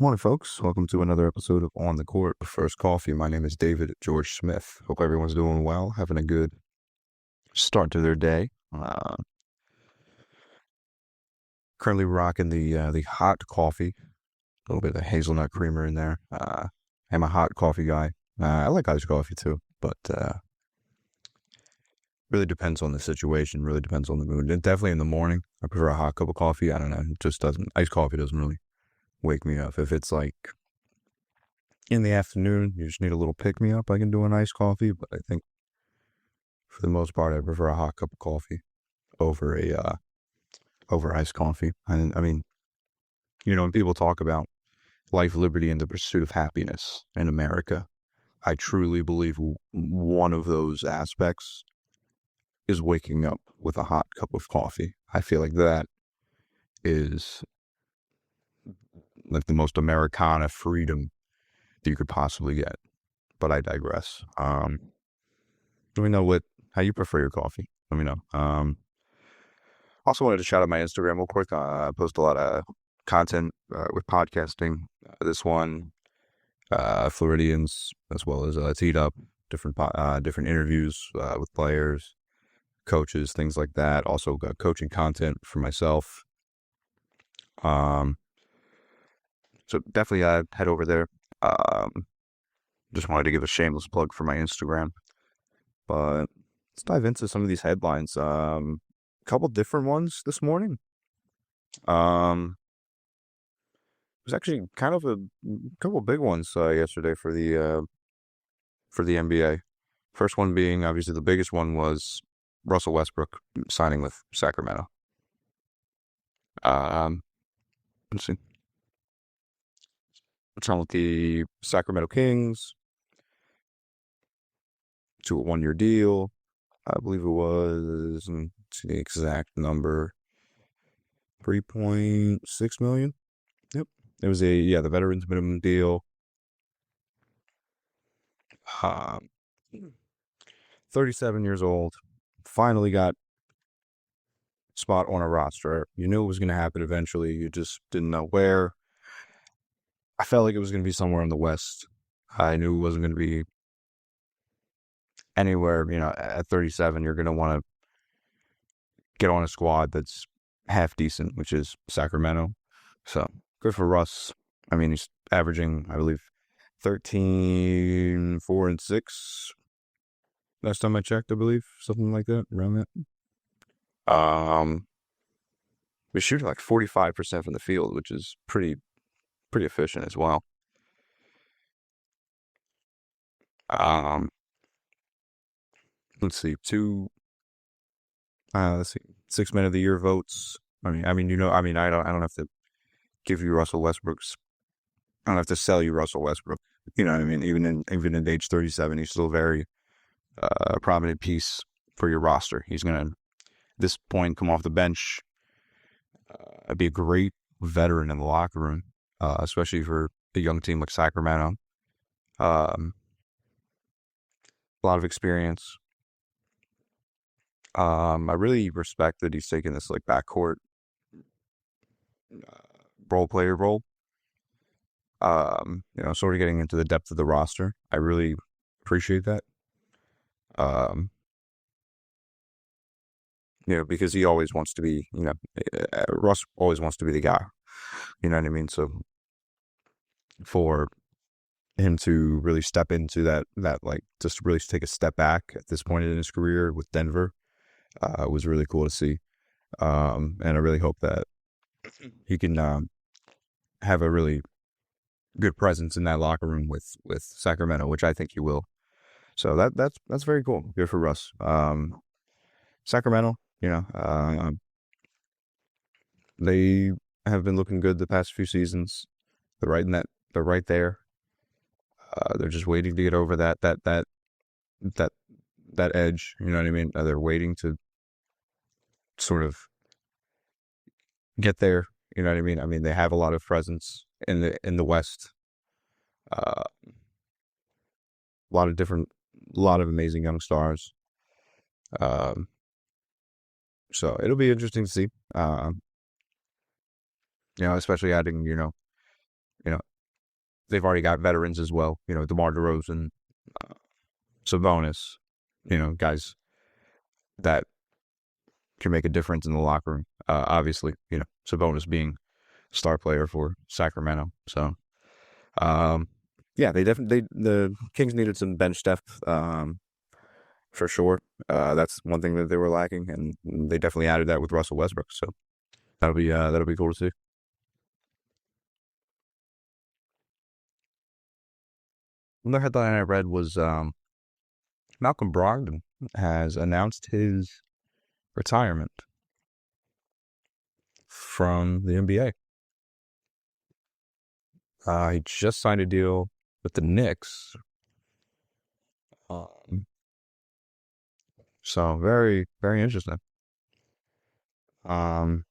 Morning, folks. Welcome to another episode of On the Court with First Coffee. My name is David George Smith. Hope everyone's doing well, having a good start to their day. Currently rocking the hot coffee, a little bit of hazelnut creamer in there. I'm a hot coffee guy. I like iced coffee too, but really depends on the situation. Really depends on the mood. And definitely in the morning, I prefer a hot cup of coffee. I don't know, it just doesn't. Iced coffee doesn't really wake me up. If it's like in the afternoon, you just need a little pick me up, I can do an iced coffee, but I think for the most part, I prefer a hot cup of coffee over over iced coffee. And I mean, when people talk about life, liberty, and the pursuit of happiness in America, I truly believe one of those aspects is waking up with a hot cup of coffee. I feel like that is like the most Americana freedom that you could possibly get. But I digress. Let me know how you prefer your coffee. Let me know. Also wanted to shout out my Instagram real quick. I post a lot of content with podcasting. This one, Floridians, as well as Teed Up, different interviews with players, coaches, things like that. Also got coaching content for myself. So definitely head over there. Just wanted to give a shameless plug for my Instagram. But let's dive into some of these headlines. A couple different ones this morning. It was actually kind of a couple big ones yesterday for the NBA. First one being obviously the biggest one was Russell Westbrook signing with Sacramento. Let's see. What's wrong with the Sacramento Kings? To a 1-year deal. I believe it was, let's see the exact number, $3.6 million. Yep. It was the veterans minimum deal. 37 years old, finally got spot on a roster. You knew it was going to happen eventually. You just didn't know where. I felt like it was going to be somewhere in the West. I knew it wasn't going to be anywhere, at 37, you're going to want to get on a squad that's half decent, which is Sacramento. So good for Russ. I mean, he's averaging, I believe, 13, 4, and 6. Last time I checked, I believe, something like that, around that. He's shooting like 45% from the field, which is pretty efficient as well. Let's see, let's see, 6 Men of the Year votes. I don't have to give you Russell Westbrook's. I don't have to sell you Russell Westbrook. You know what I mean? Even at age 37, he's still a very prominent piece for your roster. He's gonna, at this point, come off the bench, be a great veteran in the locker room, especially for a young team like Sacramento. A lot of experience. I really respect that he's taking this like backcourt role player role. Sort of getting into the depth of the roster. I really appreciate that. Because he always wants to be, Russ always wants to be the guy. You know what I mean? So for him to really step into that like just really take a step back at this point in his career with Denver was really cool to see. And I really hope that he can have a really good presence in that locker room with Sacramento, which I think he will. So that's very cool. Good for Russ. Sacramento, they have been looking good the past few seasons. They're right there. They're just waiting to get over that edge. You know what I mean? They're waiting to sort of get there. You know what I mean? I mean, they have a lot of presence in the West. A lot of amazing young stars. So it'll be interesting to see. Especially adding, they've already got veterans as well. DeMar DeRozan, Sabonis, guys that can make a difference in the locker room. Obviously, Sabonis being star player for Sacramento. So, um, yeah, the Kings needed some bench depth, for sure. That's one thing that they were lacking, and they definitely added that with Russell Westbrook. So that'll be cool to see. Another headline I read was Malcolm Brogdon has announced his retirement from the NBA. He just signed a deal with the Knicks. Um, so very, very interesting. Um,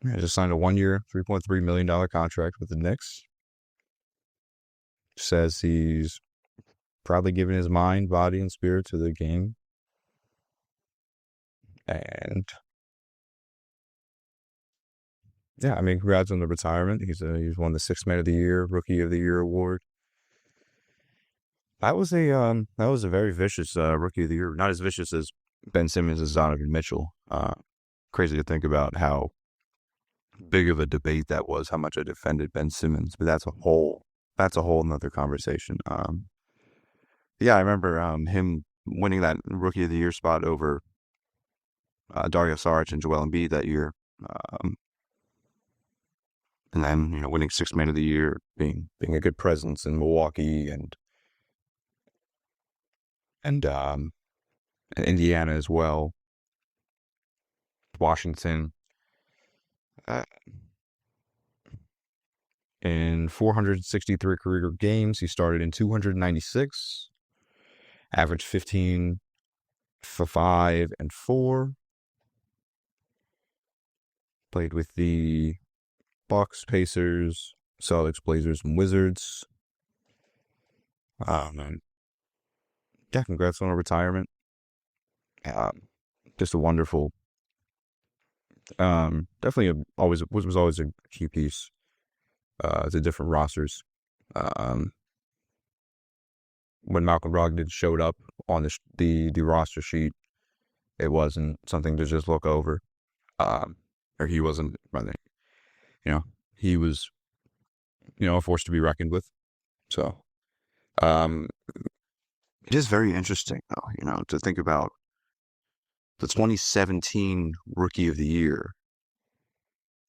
he just signed a 1-year, $3.3 million contract with the Knicks. Says he's probably giving his mind, body, and spirit to the game. And yeah, I mean, congrats on the retirement. He's won the Sixth Man of the Year, Rookie of the Year award. That was a very vicious Rookie of the Year. Not as vicious as Ben Simmons as Donovan Mitchell. Crazy to think about how big of a debate that was. How much I defended Ben Simmons, but that's a whole nother conversation. Yeah, I remember him winning that Rookie of the Year spot over Dario Saric and Joel Embiid that year. And then winning Sixth Man of the Year, being a good presence in Milwaukee and Indiana as well, Washington. Uh, in 463 career games, he started in 296, averaged 15 for 5 and 4. Played with the Bucks, Pacers, Celtics, Blazers, and Wizards. And yeah, congrats on a retirement. Just a wonderful, definitely was always a key piece to different rosters. Um, when Malcolm Brogdon showed up on the roster sheet, it wasn't something to just look over. Or he wasn't, rather, he was, a force to be reckoned with. So, um, it is very interesting, though, to think about the 2017 Rookie of the Year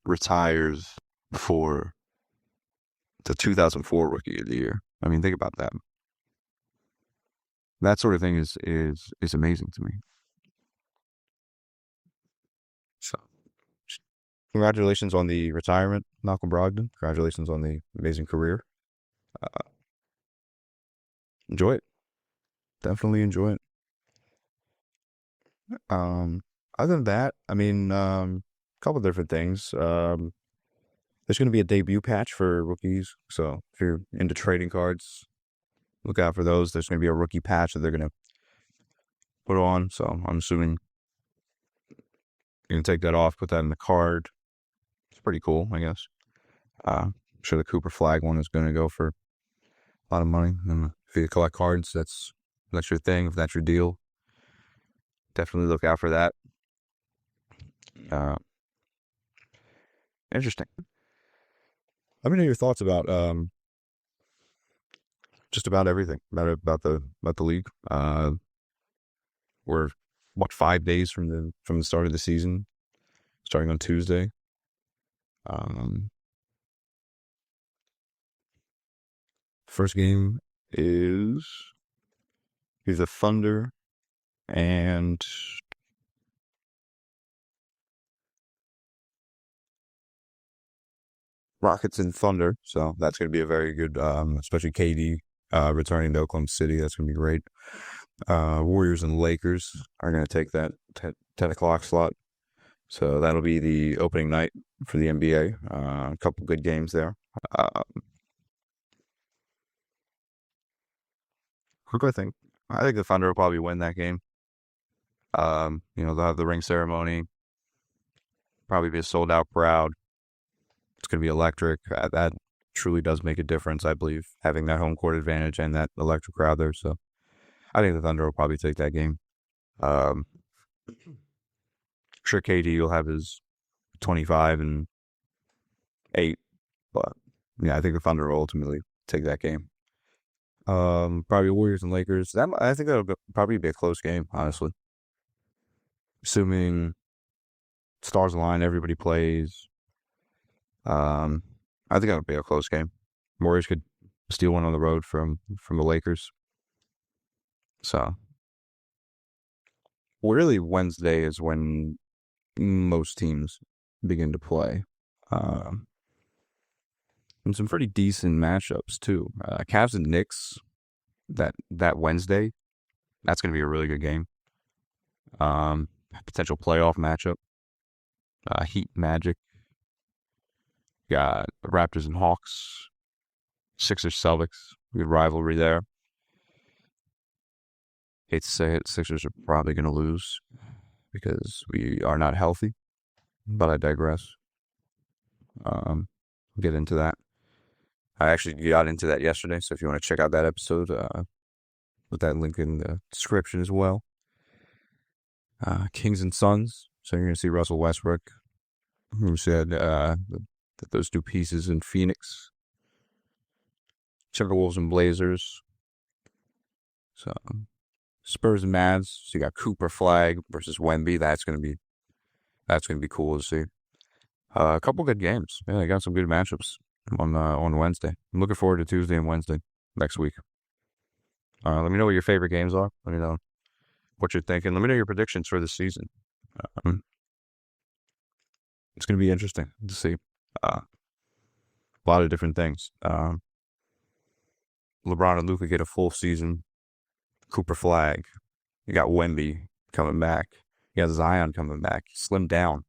retires for the 2004 Rookie of the Year. I mean, think about that. That sort of thing is amazing to me. So, congratulations on the retirement, Malcolm Brogdon. Congratulations on the amazing career. Enjoy it. Definitely enjoy it. Um, Other than that, I mean, a couple different things. There's going to be a debut patch for rookies. So if you're into trading cards, look out for those. There's going to be a rookie patch that they're going to put on. So I'm assuming you can take that off, put that in the card. It's pretty cool, I guess. I'm sure the Cooper Flag one is going to go for a lot of money. And if you collect cards, that's your thing. If that's your deal, definitely look out for that. Interesting. Let me know your thoughts about just about everything about the league. We're 5 days from the start of the season, starting on Tuesday. First game is the Thunder and Rockets and Thunder. So that's going to be a very good, especially KD returning to Oklahoma City. That's going to be great. Warriors and Lakers are going to take that 10 o'clock slot. So that'll be the opening night for the NBA. A couple good games there. What do I think? I think the Thunder will probably win that game. They'll have the ring ceremony. Probably be a sold out crowd. It's going to be electric. That truly does make a difference, I believe, having that home court advantage and that electric crowd there. So I think the Thunder will probably take that game. Um, sure, KD will have his 25 and 8, but yeah, I think the Thunder will ultimately take that game. Probably Warriors and Lakers. I think that'll probably be a close game, honestly. Assuming stars align, everybody plays. I think that'll be a close game. Warriors could steal one on the road from the Lakers. So really, Wednesday is when most teams begin to play. And some pretty decent matchups too. Cavs and Knicks that Wednesday. That's going to be a really good game. Potential playoff matchup. Heat Magic. Got Raptors and Hawks. Sixers Celtics. Good rivalry there. Hate to say it, Sixers are probably going to lose because we are not healthy. But I digress. We'll get into that. I actually got into that yesterday, so if you want to check out that episode, put that link in the description as well. Kings and Suns. So you're going to see Russell Westbrook, who said that those two pieces in Phoenix. Timberwolves and Blazers. So Spurs and Mavs. So you got Cooper Flag versus Wemby. That's gonna be cool to see. A couple good games. Yeah, I got some good matchups on Wednesday. I'm looking forward to Tuesday and Wednesday next week. Let me know what your favorite games are. Let me know what you're thinking. Let me know your predictions for the season. It's going to be interesting to see a lot of different things. LeBron and Luka get a full season. Cooper Flag. You got Wemby coming back. You got Zion coming back. Slimmed down.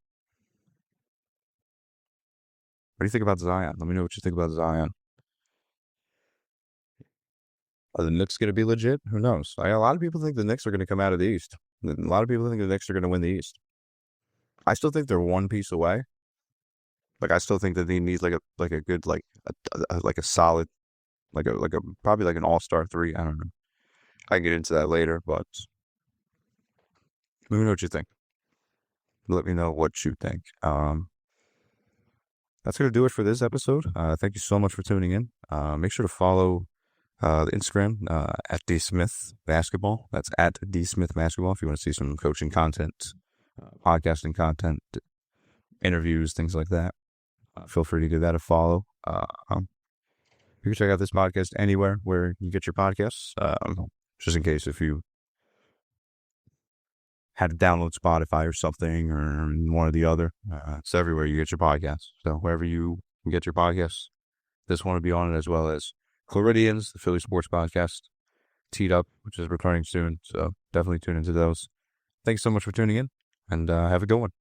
What do you think about Zion? Let me know what you think about Zion. Are the Knicks going to be legit? Who knows? A lot of people think the Knicks are going to come out of the East. A lot of people think the Knicks are going to win the East. I still think they're one piece away. Like I still think that they need like a good like a solid probably like an all-star 3. I don't know. I can get into that later, but let me know what you think. Let me know what you think. That's going to do it for this episode. Thank you so much for tuning in. Make sure to follow the Instagram at @DSmith Basketball. That's at @DSmith Basketball if you want to see some coaching content, podcasting content, interviews, things like that. Feel free to give that a follow. You can check out this podcast anywhere where you get your podcasts. Just in case if you had to download Spotify or something or one or the other. It's everywhere you get your podcasts. So wherever you get your podcasts, this one will be on it, as well as Floridians, the Philly Sports Podcast, Teed Up, which is returning soon. So definitely tune into those. Thanks so much for tuning in, and have a good one.